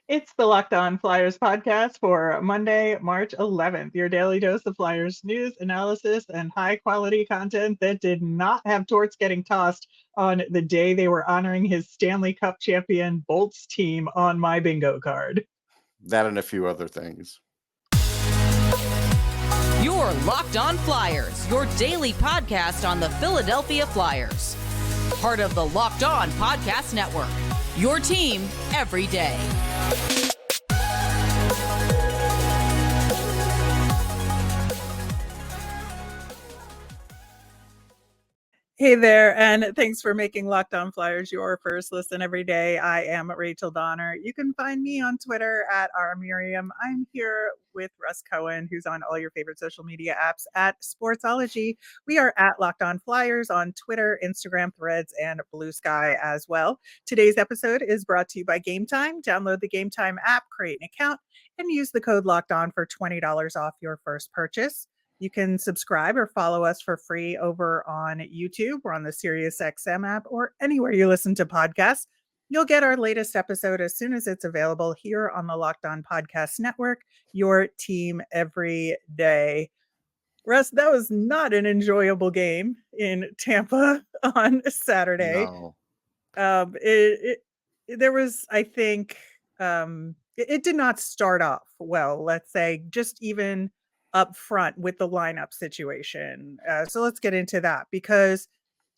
It's the Locked On Flyers podcast for Monday, March 11th. Your daily dose of Flyers news, analysis, and high quality content that did not have Torts getting tossed on the day they were honoring his Stanley Cup champion Bolts team on my bingo card. That and a few other things. Your Locked On Flyers, your daily podcast on the Philadelphia Flyers. Part of the Locked On Podcast Network. Your team every day. Hey there, and thanks for making Locked On Flyers your first listen every day. I am Rachel Donner. You can find me on Twitter at @rmiriam. I'm here with Russ Cohen, who's on all your favorite social media apps at Sportsology. We are at Locked On Flyers on Twitter, Instagram, Threads, and Blue Sky as well. Today's episode is brought to you by Game Time. Download the Game Time app, create an account, and use the code Locked On for $20 off your first purchase. You can subscribe or follow us for free over on YouTube or on the SiriusXM app or anywhere you listen to podcasts. You'll get our latest episode as soon as it's available here on the Locked On Podcast Network, your team every day. Russ, that was not an enjoyable game in Tampa on Saturday. No. There was, I think, it did not start off well, let's say, just even up front with the lineup situation. So let's get into that because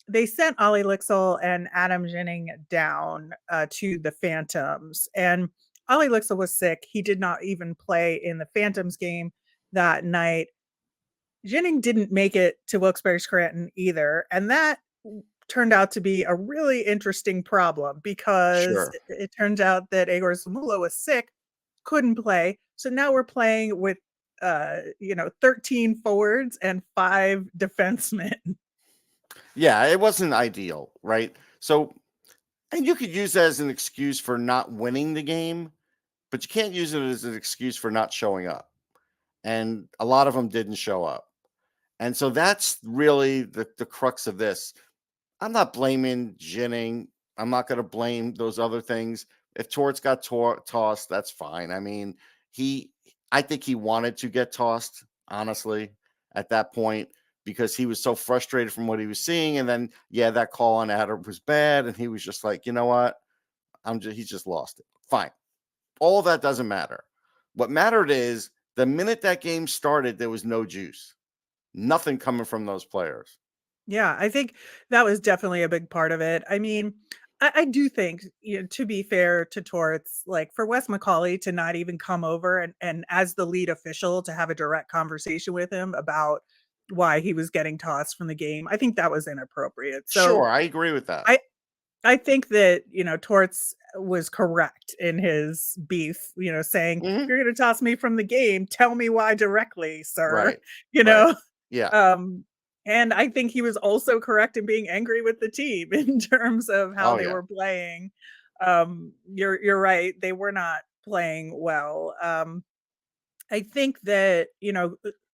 they sent Ollie Lixell and Adam Ginning down to the Phantoms. And Ollie Lixell was sick. He did not even play in the Phantoms game that night. Ginning didn't make it to Wilkes-Barre-Scranton either. And that turned out to be a really interesting problem because it turns out that Egor Zamula was sick, couldn't play. So now we're playing with 13 forwards and 5 defensemen. Yeah, it wasn't ideal, right? So, and you could use that as an excuse for not winning the game, but you can't use it as an excuse for not showing up. And a lot of them didn't show up. And so that's really the crux of this. I'm not blaming Ginning. I'm not going to blame those other things. If Torts got tossed, that's fine. I mean, I think he wanted to get tossed, honestly, at that point, because he was so frustrated from what he was seeing. And then, that call on Adam was bad. And he was just like, you know what? He's just lost it. Fine. All that doesn't matter. What mattered is the minute that game started, there was no juice. Nothing coming from those players. Yeah, I think that was definitely a big part of it. I mean, I do think, to be fair to Torts, like for Wes McCauley to not even come over and as the lead official to have a direct conversation with him about why he was getting tossed from the game, I think that was inappropriate. So sure, I agree with that. I think that, Torts was correct in his beef, saying, if you're going to toss me from the game, tell me why directly, sir. Right. Right. Yeah. And I think he was also correct in being angry with the team in terms of how they were playing. You're right. They were not playing well. I think that,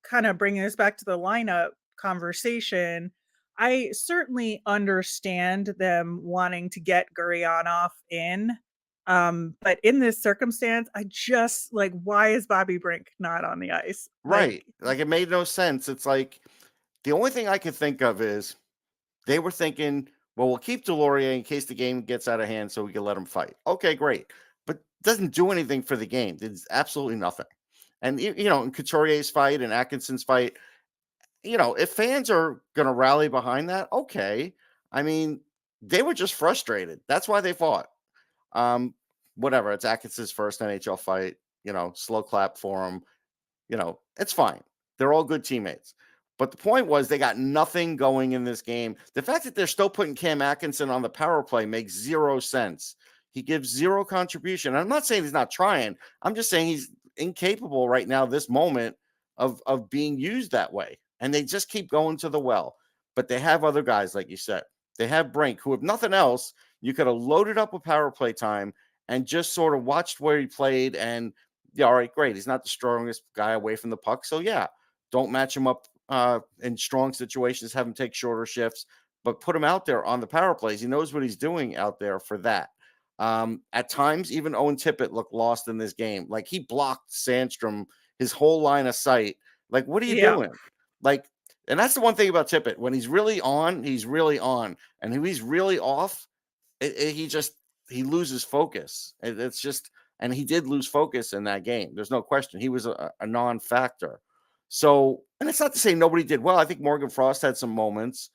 kind of bringing us back to the lineup conversation, I certainly understand them wanting to get Gurianov in. But in this circumstance, I just why is Bobby Brink not on the ice? Right. Like it made no sense. It's like, the only thing I could think of is they were thinking, well, we'll keep Delorier in case the game gets out of hand so we can let him fight. Okay, great. But doesn't do anything for the game. It's absolutely nothing. And, in Couturier's fight and Atkinson's fight, if fans are going to rally behind that, okay. I mean, they were just frustrated. That's why they fought. Whatever. It's Atkinson's first NHL fight, slow clap for him. It's fine. They're all good teammates. But the point was they got nothing going in this game. The fact that they're still putting Cam Atkinson on the power play makes zero sense. He gives zero contribution. And I'm not saying he's not trying. I'm just saying he's incapable right now, this moment, of being used that way. And they just keep going to the well. But they have other guys, like you said. They have Brink, who, if nothing else, you could have loaded up with power play time and just sort of watched where he played. And, all right, great. He's not the strongest guy away from the puck. So, don't match him up in strong situations, have him take shorter shifts, but put him out there on the power plays. He knows what he's doing out there for that. At times, even Owen Tippett looked lost in this game. Like he blocked Sandstrom his whole line of sight. Like, what are you doing? Like, and that's the one thing about Tippett. When he's really on, he's really on. And when he's really off, he loses focus. It's just, and he did lose focus in that game. There's no question. He was a non-factor. So, and it's not to say nobody did well. I think Morgan Frost had some moments.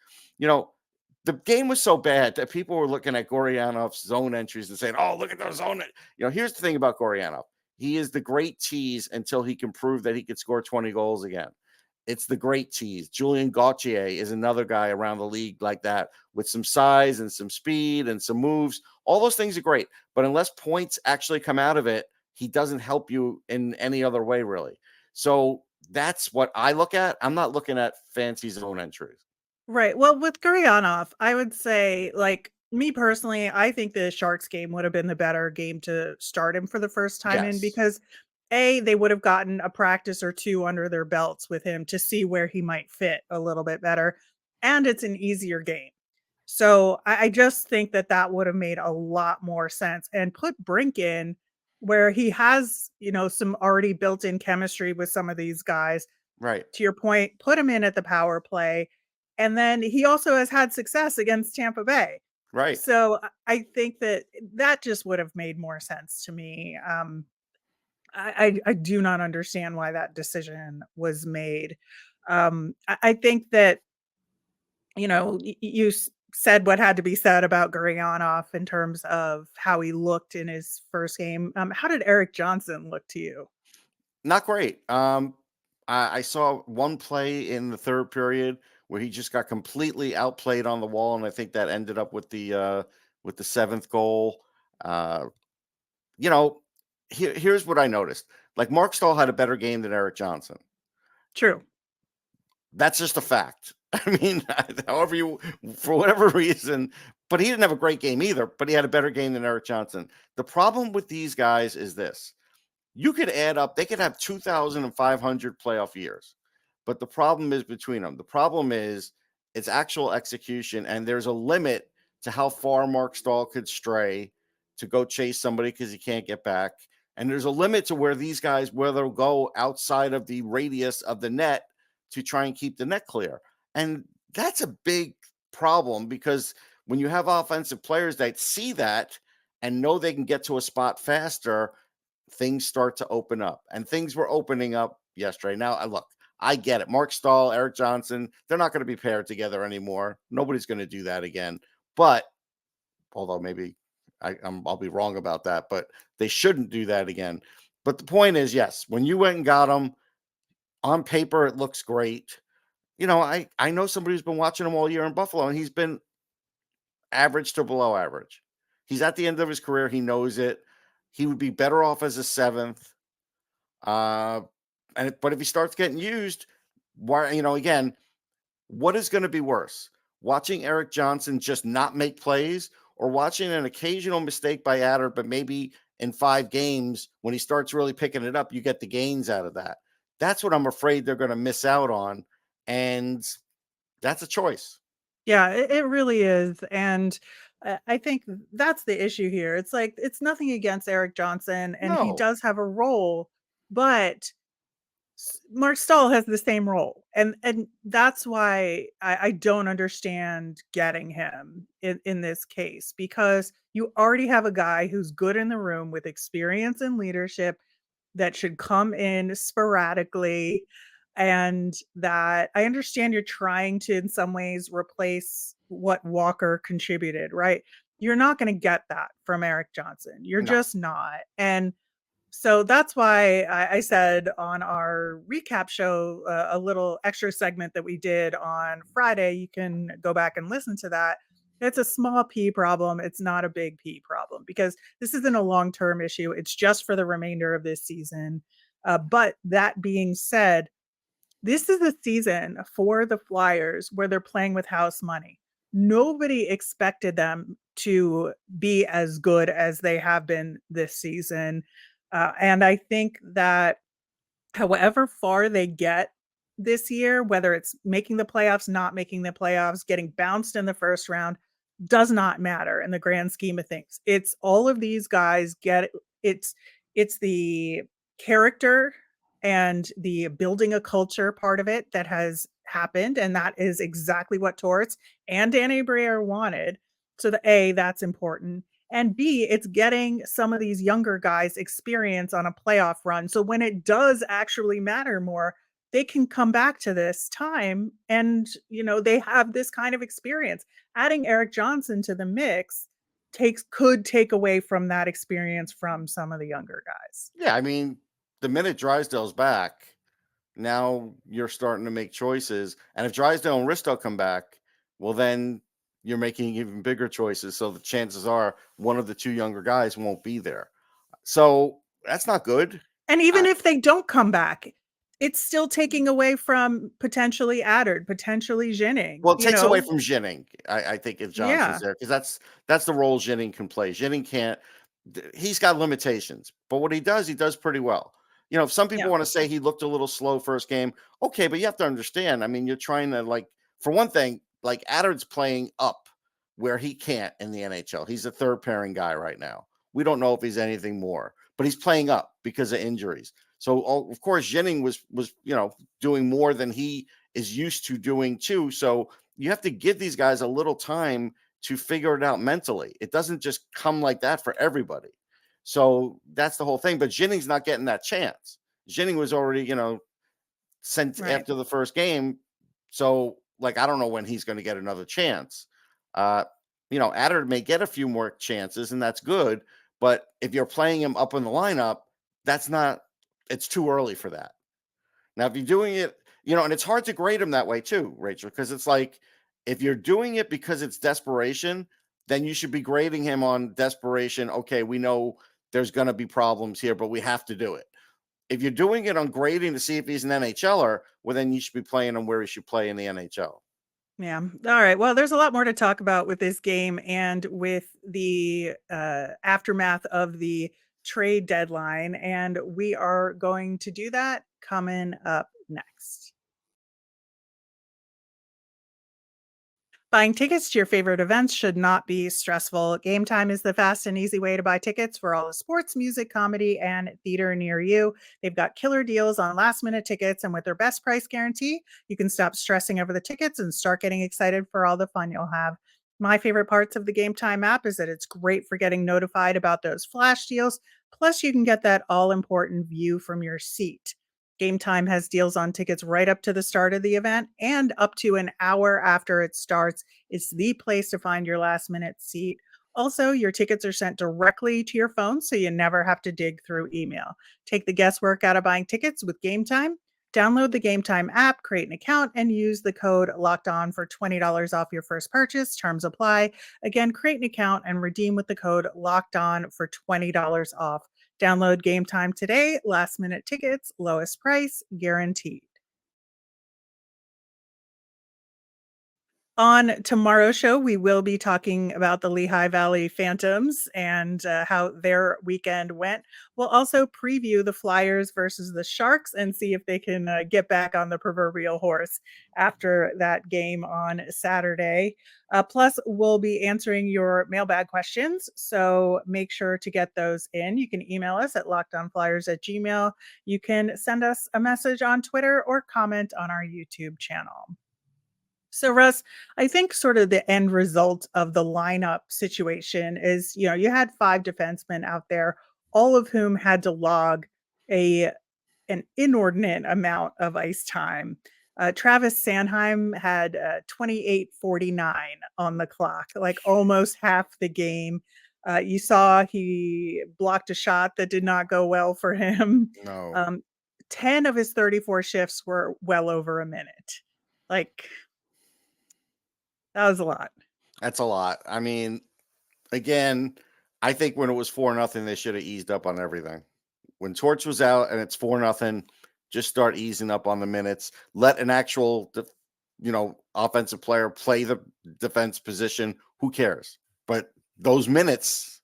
The game was so bad that people were looking at Gurianov's zone entries and saying, "Oh, look at those zone." Here's the thing about Gurianov. He is the great tease until he can prove that he could score 20 goals again. It's the great tease. Julien Gauthier is another guy around the league like that with some size and some speed and some moves. All those things are great. But unless points actually come out of it, he doesn't help you in any other way, really. So that's what I look at. I'm not looking at fancy zone entries. Right. Well, with Gurianov, I would say, like, me personally, I think the Sharks game would have been the better game to start him for the first time in, Yes. because they would have gotten a practice or two under their belts with him to see where he might fit a little bit better. And it's an easier game. So I just think that would have made a lot more sense, and put Brink in where he has, some already built in chemistry with some of these guys. Right. To your point, put him in at the power play. And then he also has had success against Tampa Bay. Right. So I think that just would have made more sense to me. I do not understand why that decision was made. I think that, you said what had to be said about Gurianov in terms of how he looked in his first game. How did Erik Johnson look to you? Not great. I saw one play in the third period where he just got completely outplayed on the wall, and I think that ended up with the seventh goal. Here's what I noticed. Like, Mark Stahl had a better game than Erik Johnson. True. That's just a fact. I mean, for whatever reason, but he didn't have a great game either, but he had a better game than Erik Johnson. The problem with these guys is this. You could add up, they could have 2,500 playoff years, but the problem is between them. The problem is it's actual execution, and there's a limit to how far Mark Stahl could stray to go chase somebody because he can't get back. And there's a limit to where these guys, where they'll go outside of the radius of the net to try and keep the net clear. And that's a big problem, because when you have offensive players that see that and know they can get to a spot faster, things start to open up, and things were opening up yesterday. Now, look, I get it. Mark Stahl, Erik Johnson, they're not going to be paired together anymore. Nobody's going to do that again. But although maybe I'll be wrong about that, but they shouldn't do that again. But the point is, yes, when you went and got him on paper, it looks great. I know somebody who's been watching him all year in Buffalo, and he's been average to below average. He's at the end of his career. He knows it. He would be better off as a seventh. But if he starts getting used, again, what is going to be worse? Watching Erik Johnson just not make plays, or watching an occasional mistake by Adder, but maybe in 5 games, when he starts really picking it up, you get the gains out of that. That's what I'm afraid they're going to miss out on. And that's a choice. Yeah, it really is. And I think that's the issue here. It's like, it's nothing against Erik Johnson, and he No. does have a role, but Mark Stahl has the same role. And that's why I don't understand getting him in this case, because you already have a guy who's good in the room with experience and leadership that should come in sporadically. And that I understand you're trying to, in some ways, replace what Walker contributed, right? You're not going to get that from Erik Johnson. You're No. just not. And so that's why I said on our recap show, a little extra segment that we did on Friday, you can go back and listen to that. It's a small P problem. It's not a big P problem, because this isn't a long-term issue. It's just for the remainder of this season. But that being said, this is a season for the Flyers where they're playing with house money. Nobody expected them to be as good as they have been this season. And I think that however far they get this year, whether it's making the playoffs, not making the playoffs, getting bounced in the first round, does not matter in the grand scheme of things. It's all of these guys it's the character and the building a culture part of it that has happened, and that is exactly what Torts and Danny Briere wanted. So that's important. And B, it's getting some of these younger guys experience on a playoff run. So when it does actually matter more, they can come back to this time and, they have this kind of experience. Adding Erik Johnson to the mix could take away from that experience from some of the younger guys. Yeah, I mean, the minute Drysdale's back, now you're starting to make choices. And if Drysdale and Risto come back, well, then you're making even bigger choices. So the chances are one of the two younger guys won't be there. So that's not good. And even if they don't come back, it's still taking away from potentially Addard, potentially Ginning. Well, it takes away from Ginning, I think, if Johnson's there, because that's the role Ginning can play. Ginning can't. He's got limitations, but what he does pretty well. If some people want to say he looked a little slow first game, okay, but you have to understand. I mean, you're trying to, for one thing, Addard's playing up where he can't in the NHL. He's a third pairing guy right now. We don't know if he's anything more, but he's playing up because of injuries. So of course, Ginning was doing more than he is used to doing too. So you have to give these guys a little time to figure it out mentally. It doesn't just come like that for everybody. So that's the whole thing. But Ginning's not getting that chance. Ginning was already, sent after the first game. So I don't know when he's going to get another chance. Addard may get a few more chances, and that's good. But if you're playing him up in the lineup, it's too early for that. Now, if you're doing it, and it's hard to grade him that way too, Rachel, because it's if you're doing it because it's desperation, then you should be grading him on desperation. Okay, we know there's going to be problems here, but we have to do it. If you're doing it on grading to see if he's an NHLer, well, then you should be playing him where he should play in the NHL. Yeah. All right. Well, there's a lot more to talk about with this game and with the aftermath of the trade deadline. And we are going to do that coming up next. Buying tickets to your favorite events should not be stressful. Game Time is the fast and easy way to buy tickets for all the sports, music, comedy, and theater near you. They've got killer deals on last-minute tickets, and with their best price guarantee, you can stop stressing over the tickets and start getting excited for all the fun you'll have. My favorite parts of the Game Time app is that it's great for getting notified about those flash deals. Plus, you can get that all-important view from your seat. Game Time has deals on tickets right up to the start of the event and up to an hour after it starts. It's the place to find your last minute seat. Also, your tickets are sent directly to your phone, so you never have to dig through email. Take the guesswork out of buying tickets with Game Time. Download the Game Time app, create an account, and use the code LOCKEDON for $20 off your first purchase. Terms apply. Again, create an account and redeem with the code LOCKEDON for $20 off. Download Game Time today. Last minute tickets, lowest price guaranteed. On tomorrow's show, we will be talking about the Lehigh Valley Phantoms and how their weekend went. We'll also preview the Flyers versus the Sharks and see if they can get back on the proverbial horse after that game on Saturday. Plus, we'll be answering your mailbag questions, so make sure to get those in. You can email us at lockedonflyers@gmail.com. You can send us a message on Twitter or comment on our YouTube channel. So, Russ, I think sort of the end result of the lineup situation is, you had 5 defensemen out there, all of whom had to log an inordinate amount of ice time. Travis Sanheim had 28:49 on the clock, almost half the game. You saw he blocked a shot that did not go well for him. No. 10 of his 34 shifts were well over a minute. That was a lot. That's a lot. I mean, again, I think when it was 4-0, they should have eased up on everything. When Torch was out and it's 4-0, just start easing up on the minutes. Let an actual, offensive player play the defense position. Who cares? But those minutes,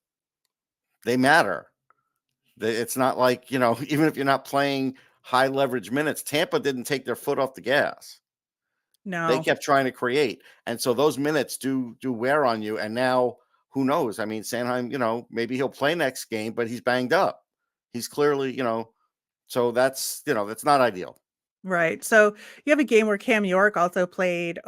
they matter. It's not like, even if you're not playing high leverage minutes, Tampa didn't take their foot off the gas. They No. kept trying to create, and so those minutes do wear on you. And now, who knows? I mean, Sanheim, maybe he'll play next game, but he's banged up. He's clearly, so that's not ideal. Right. So you have a game where Cam York also played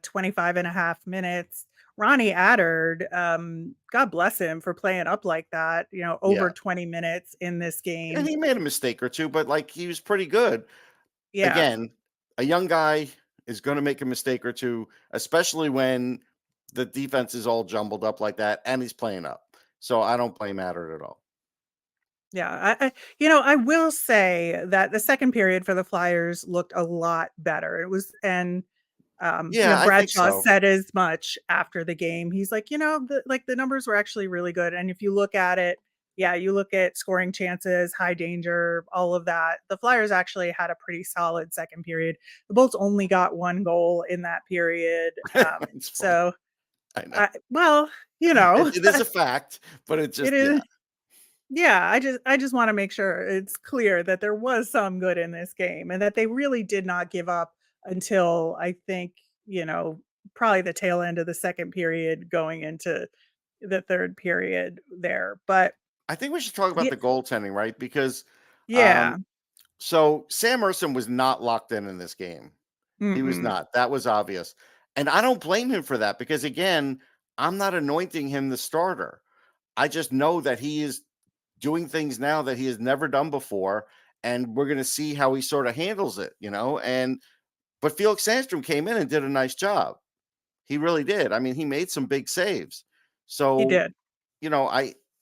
25 and a half minutes. Ronnie Addard, God bless him for playing up like that, over Yeah, 20 minutes in this and game. he made a mistake or two, but like he was pretty good. Yeah. Again, a young guy is going to make a mistake or two, especially when the defense is all jumbled up like that, and he's playing up. So I don't blame Addard at all. Yeah. I will say that the second period for the Flyers looked a lot better. It was, and Yeah, I think Bradshaw so. said as much after the game. He's like, the numbers were actually really good. And if you look at it, yeah, you look at scoring chances, high danger, all of that. The Flyers actually had a pretty solid second period. The Bolts only got one goal in that period. It's funny. So, I know. well, you know, It is a fact, but it it just, yeah. is. Yeah, I just want to make sure it's clear that there was some good in this game and that they really did not give up until I think, probably the tail end of the second period going into the third period there. But I think we should talk about yeah, the goaltending, right? Because yeah. so Sam Ersson was not locked in this game. He was Mm-mm. not. That was obvious. And I don't blame him for that because, again, I'm not anointing him the starter. I just know that he is doing things now that he has never done before. And we're going to see how he sort of handles it, but Felix Sandstrom came in and did a nice job. He really did. I mean, he made some big saves. He So, did.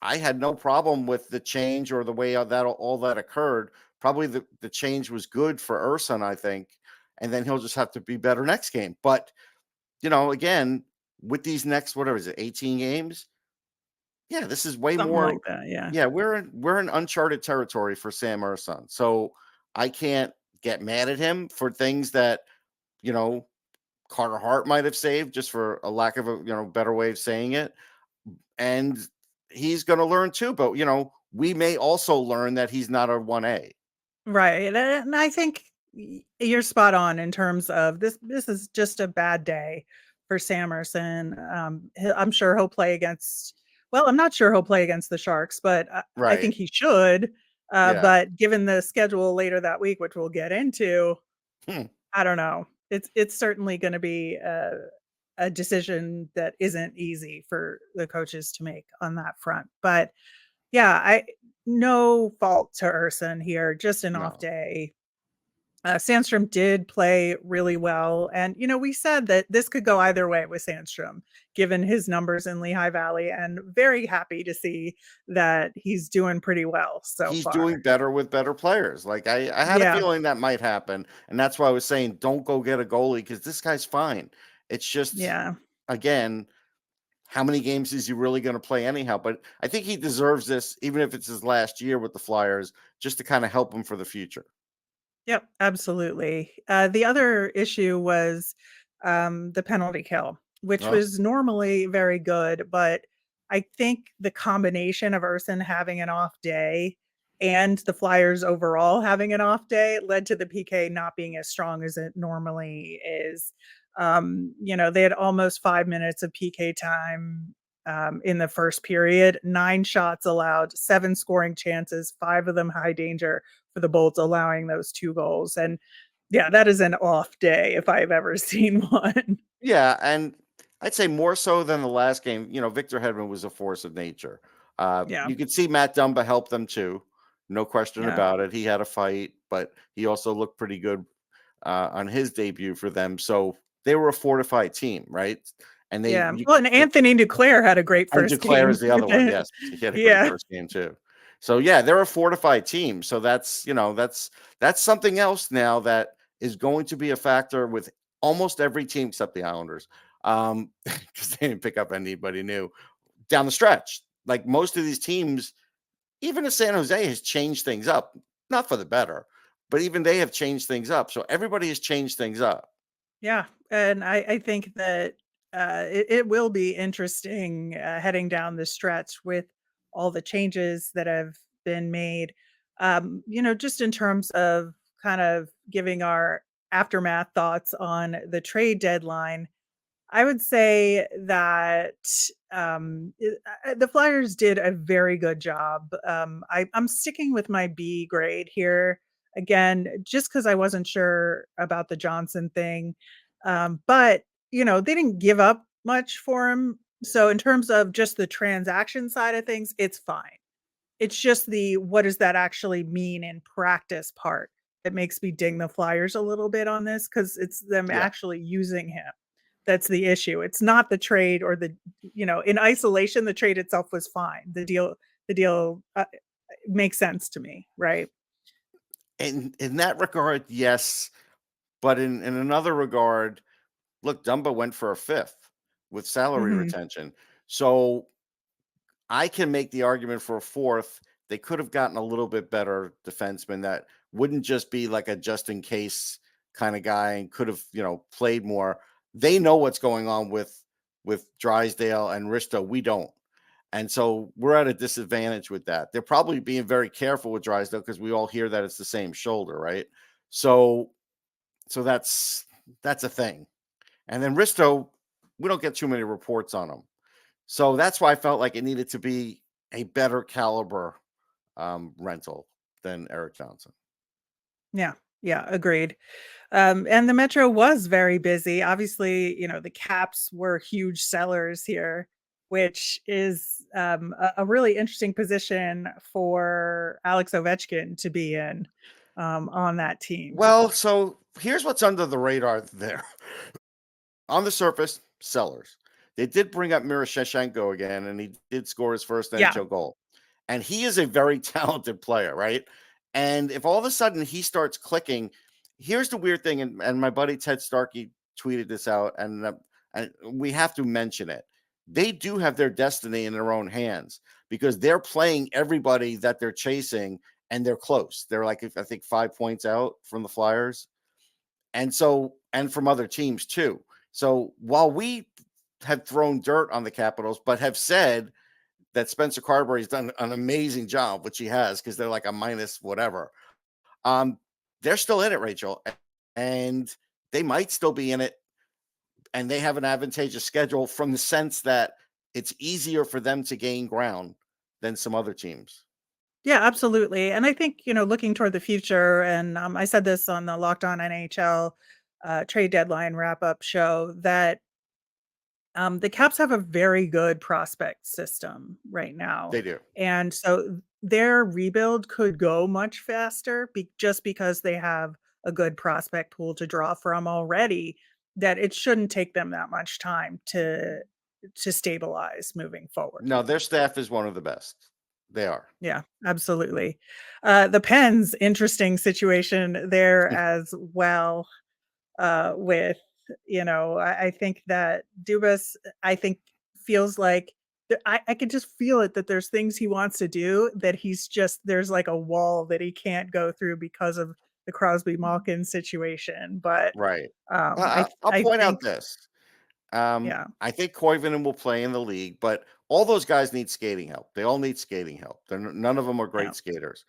I had no problem with the change or the way that all that occurred. Probably the change was good for Urson, I think, and then he'll just have to be better next game. But again, with these next, whatever is it, 18 games? Yeah, this is way Something more. like that. Yeah. Yeah, we're in uncharted territory for Sam Urson. So I can't get mad at him for things that you know Carter Hart might have saved, just for a lack of a better way of saying it. And he's going to learn too. But we may also learn that he's not a 1A. Right. And I think you're spot on in terms of this is just a bad day for Samerson. I'm sure he'll play against, well, I'm not sure he'll play against the Sharks, but I Right. think he should. Yeah. But given the schedule later that week, which we'll get into, Hmm. I don't know. It's certainly going to be a decision that isn't easy for the coaches to make on that front. But yeah, no fault to Urson here, just an off No. day. Sandstrom did play really well, and we said that this could go either way with Sandstrom, given his numbers in Lehigh Valley, and very happy to see that he's doing pretty well so He's far. doing better with better players. Like I had a Yeah, feeling that might happen. And that's why I was saying don't go get a goalie because this guy's fine. It's just, yeah. again, how many games is he really going to play anyhow? But I think he deserves this, even if it's his last year with the Flyers, just to kind of help him for the future. Yep, absolutely. The other issue was the penalty kill, which Oh, was normally very good, but I think the combination of Urson having an off day and the Flyers overall having an off day led to the PK not being as strong as it normally is. They had almost 5 minutes of PK time in the first period, 9 shots allowed, 7 scoring chances, 5 of them high danger for the Bolts, allowing those 2 goals. And yeah, that is an off day if I've ever seen one. yeah. And I'd say more so than the last game, Victor Hedman was a force of nature. Yeah, You could see Matt Dumba helped them too. No question yeah, about it. He had a fight, but he also looked pretty good on his debut for them. So they were a fortified team, right? And yeah. Well, and Anthony Duclair had a great and first Duclair game. is the other one. Yes, he had a great Yeah, first game too. So yeah, they're a fortified team. So that's something else now that is going to be a factor with almost every team except the Islanders, because they didn't pick up anybody new down the stretch. Like most of these teams, even if San Jose has changed things up, not for the better, but even they have changed things up. So everybody has changed things up. yeah. And I think that it will be interesting heading down the stretch with all the changes that have been made. Just in terms of kind of giving our aftermath thoughts on the trade deadline, I would say that the Flyers did a very good job. I'm sticking with my B grade here again, just because I wasn't sure about the Johnson thing. But, they didn't give up much for him. So, in terms of just the transaction side of things, it's fine. It's just the what does that actually mean in practice part that makes me ding the Flyers a little bit on this because it's them Yeah. actually using him. That's the issue. It's not the trade or in isolation, the trade itself was fine. The deal makes sense to me, right? In that regard, yes. But in another regard, look, Dumba went for a fifth with salary Mhm. retention. So I can make the argument for a fourth. They could have gotten a little bit better defenseman that wouldn't just be like a just in case kind of guy and could have, played more. They know what's going on with Drysdale and Risto. We don't. And so we're at a disadvantage with that. They're probably being very careful with Drysdale because we all hear that it's the same shoulder, right? So that's a thing. And then Risto, we don't get too many reports on him. So that's why I felt like it needed to be a better caliber rental than Erik Johnson. Yeah. Yeah, agreed. And the Metro was very busy. Obviously, the Caps were huge sellers here, which is a really interesting position for Alex Ovechkin to be in on that team. Well, so here's what's under the radar there. On the surface, sellers. They did bring up Miroshnichenko again, and he did score his first Yeah. NHL goal. And he is a very talented player, right? And if all of a sudden he starts clicking, here's the weird thing. And my buddy Ted Starkey tweeted this out, and we have to mention it. They do have their destiny in their own hands because they're playing everybody that they're chasing, and they're close. They're like, I think, 5 points out from the Flyers. And so, and from other teams too. So while we have thrown dirt on the Capitals, but have said that Spencer Carberry's done an amazing job, which he has, because they're like a minus whatever. They're still in it, Rachel, and they might still be in it. And they have an advantageous schedule from the sense that it's easier for them to gain ground than some other teams. Yeah, absolutely. And I think, looking toward the future, and I said this on the Locked On NHL trade deadline wrap up show, that the Caps have a very good prospect system right now. They do. And so their rebuild could go much faster just because they have a good prospect pool to draw from already, that it shouldn't take them that much time to stabilize moving forward. No, their staff is one of the best. They are. Yeah, absolutely. The Pens, interesting situation there as well. With I think that Dubas, I think, feels like I could just feel it that there's things he wants to do that there's like a wall that he can't go through because of the Crosby Malkin situation. But Right. I I'll point out think this. yeah, I think Koivunen will play in the league, but all those guys need skating help. They all need skating help. None of them are yeah, great skaters.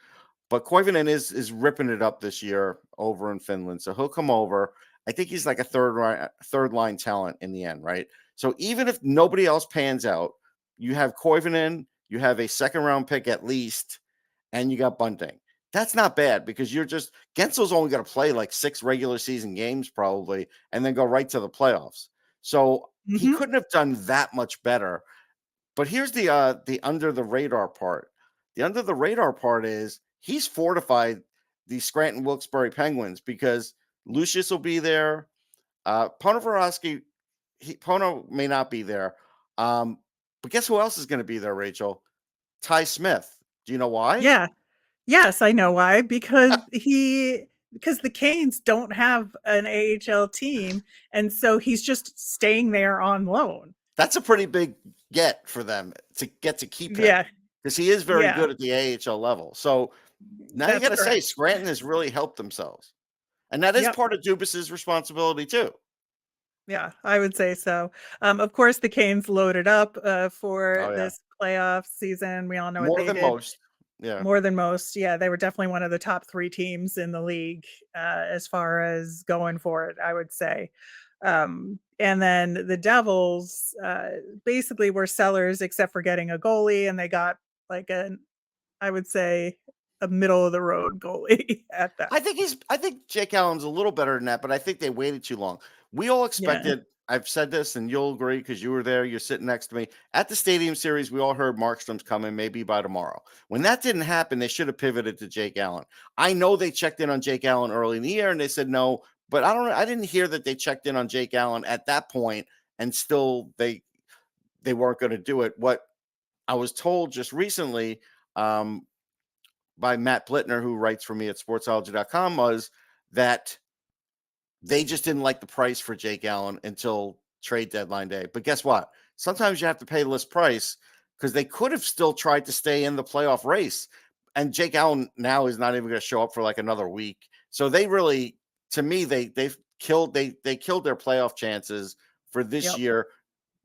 But Koivunen is ripping it up this year over in Finland, so he'll come over. I think he's like a third line talent in the end, right? So even if nobody else pans out, you have Koivunen, you have a second round pick at least, and you got Bunting. That's not bad because Gensel's only going to play like 6 regular season games probably, and then go right to the playoffs. So he hmm couldn't have done that much better. But here's the under the radar part. The under the radar part is he's fortified the Scranton Wilkes-Barre Penguins because Lucius will be there. Pono may not be there. But guess who else is going to be there, Rachel? Ty Smith. Do you know why? yeah, yes, I know why, because the Canes don't have an AHL team, and so he's just staying there on loan. That's a pretty big get for them to get to keep him Yeah, because he is very yeah, good at the AHL level. So now you that's got to say correct. Scranton has really helped themselves. And that is Yep. part of Dubas's responsibility too. Yeah, I would say so. Of course, the Canes loaded up for Oh yeah, this playoff season. We all know what more they than did. most. Yeah. More than most. Yeah, they were definitely one of the top 3 teams in the league, as far as going for it, I would say. And then the Devils, basically were sellers except for getting a goalie, and they got like I would say, a middle of the road goalie at that. I think Jake Allen's a little better than that, but I think they waited too long. We all Yeah. expected, I've said this and you'll agree because you were there, you're sitting next to me. At the Stadium Series, we all heard Markstrom's coming maybe by tomorrow. When that didn't happen, they should have pivoted to Jake Allen. I know they checked in on Jake Allen early in the year and they said no, but I didn't hear that they checked in on Jake Allen at that point and still they weren't going to do it. What I was told just recently, by Matt Blittner, who writes for me at sportsology.com, was that they just didn't like the price for Jake Allen until trade deadline day. But guess what? Sometimes you have to pay list price because they could have still tried to stay in the playoff race. And Jake Allen now is not even going to show up for like another week. So they really, to me, they've killed their playoff chances for this year.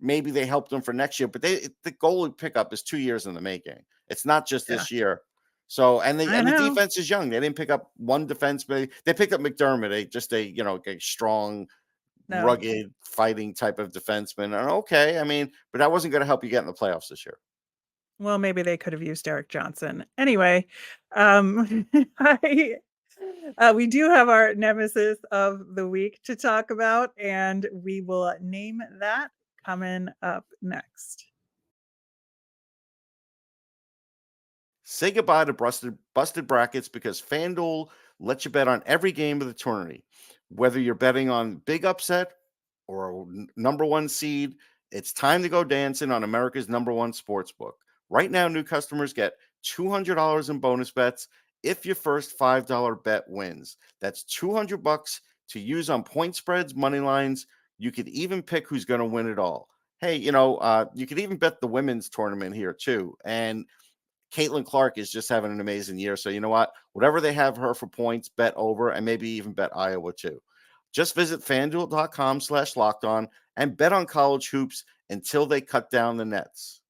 Maybe they helped them for next year, but the goalie pickup is 2 years in the making. It's not just this year. So the defense is young. They didn't pick up one defenseman. They picked up McDermott, a strong, rugged, fighting type of defenseman. And okay, I mean, but that wasn't going to help you get in the playoffs this year. Well, maybe they could have used Erik Johnson. Anyway, we do have our nemesis of the week to talk about, and we will name that coming up next. Say goodbye to busted brackets because FanDuel lets you bet on every game of the tournament. Whether you're betting on big upset or a number one seed, it's time to go dancing on America's number one sports book. Right now, new customers get $200 in bonus bets if your first $5 bet wins. That's $200 to use on point spreads, money lines. You could even pick who's going to win it all. Hey, you could even bet the women's tournament here too. And Caitlin Clark is just having an amazing year. So you know what? Whatever they have her for points, bet over and maybe even bet Iowa too. Just visit FanDuel.com/lockedon and bet on college hoops until they cut down the nets.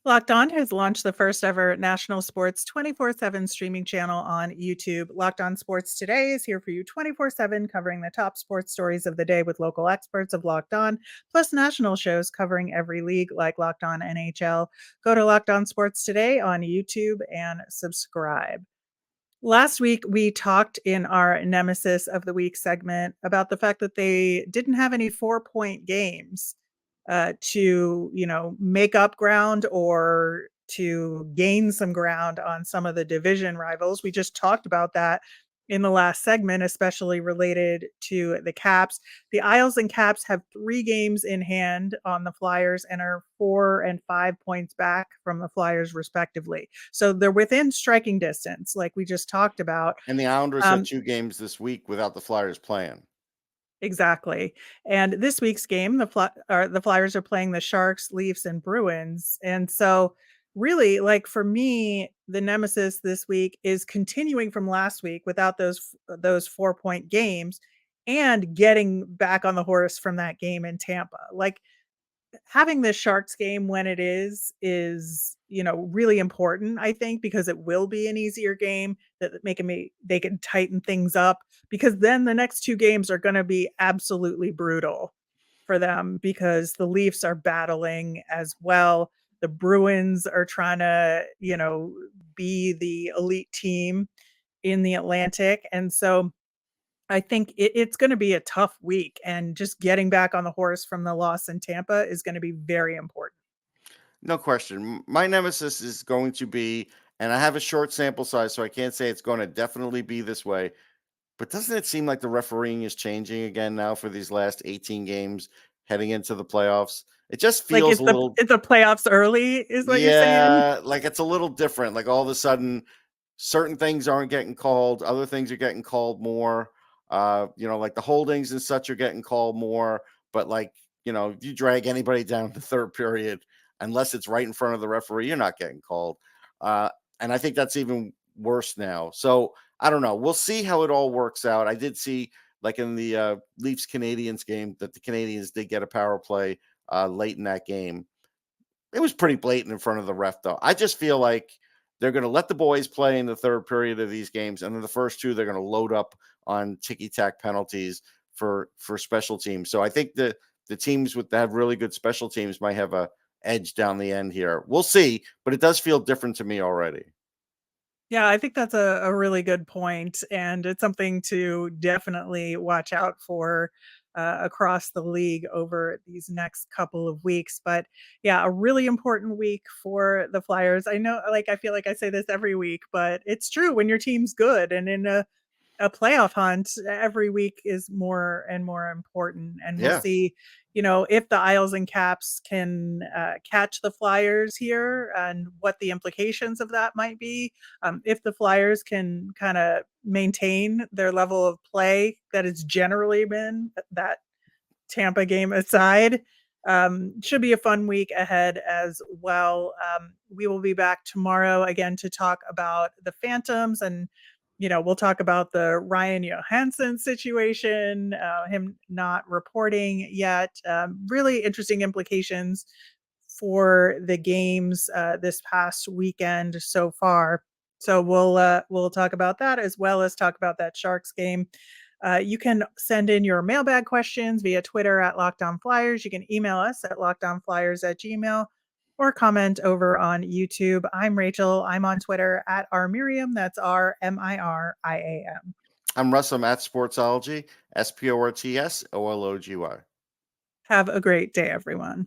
Locked On has launched the first ever national sports 24/7 streaming channel on YouTube. Locked On Sports Today is here for you 24/7, covering the top sports stories of the day with local experts of Locked On, plus national shows covering every league like Locked On NHL. Go to Locked On Sports Today on YouTube and subscribe. Last week, we talked in our Nemesis of the Week segment about the fact that they didn't have any 4-point games to make up ground or to gain some ground on some of the division rivals. We just talked about that in the last segment, especially related to the Caps. The Isles and Caps have 3 games in hand on the Flyers and are 4 and 5 points back from the Flyers respectively. So they're within striking distance, like we just talked about. And the Islanders have 2 games this week without the Flyers playing. Exactly. And this week's game, the Flyers are playing the Sharks, Leafs, and Bruins. And so really, like for me, the nemesis this week is continuing from last week without those 4-point games and getting back on the horse from that game in Tampa. Like having this Sharks game when it is really important, I think, because it will be an easier game that they can tighten things up, because then the next 2 games are going to be absolutely brutal for them because the Leafs are battling as well. The Bruins are trying to, be the elite team in the Atlantic. And so I think it's going to be a tough week, and just getting back on the horse from the loss in Tampa is going to be very important. No question. My nemesis is going to be, and I have a short sample size, so I can't say it's going to definitely be this way, but doesn't it seem like the refereeing is changing again now for these last 18 games heading into the playoffs? It just feels like it's the playoffs early is what you're saying? Yeah, like it's a little different. Like all of a sudden, certain things aren't getting called. Other things are getting called more. Like the holdings and such are getting called more. But like, if you drag anybody down the third period, unless it's right in front of the referee, you're not getting called. And I think that's even worse now. So I don't know. We'll see how it all works out. I did see, like in the Leafs Canadians game, that the Canadians did get a power play late in that game. It was pretty blatant in front of the ref, though. I just feel like they're going to let the boys play in the third period of these games, and then the first two they're going to load up on ticky-tack penalties for special teams. So I think the teams that have really good special teams might have a edge down the end here. We'll see, but it does feel different to me already. Yeah, I think that's a really good point, and it's something to definitely watch out for across the league over these next couple of weeks. But yeah, a really important week for the Flyers. I know, like, I feel like I say this every week, but it's true when your team's good and in a playoff hunt, every week is more and more important. And we'll Yeah. see, if the Isles and Caps can catch the Flyers here and what the implications of that might be. If the Flyers can kind of maintain their level of play that it's generally been, that Tampa game aside, should be a fun week ahead as well. We will be back tomorrow again to talk about the Phantoms, and we'll talk about the Ryan Johansson situation, him not reporting yet. Really interesting implications for the games this past weekend so far. So we'll talk about that as well as talk about that Sharks game. You can send in your mailbag questions via Twitter at Locked On Flyers. You can email us at lockedonflyers@gmail.com or comment over on YouTube. I'm Rachel. I'm on Twitter at rmiriam. That's RMIRIAM. I'm Russ. I'm at Sportsology, SPORTSOLOGY. Have a great day, everyone.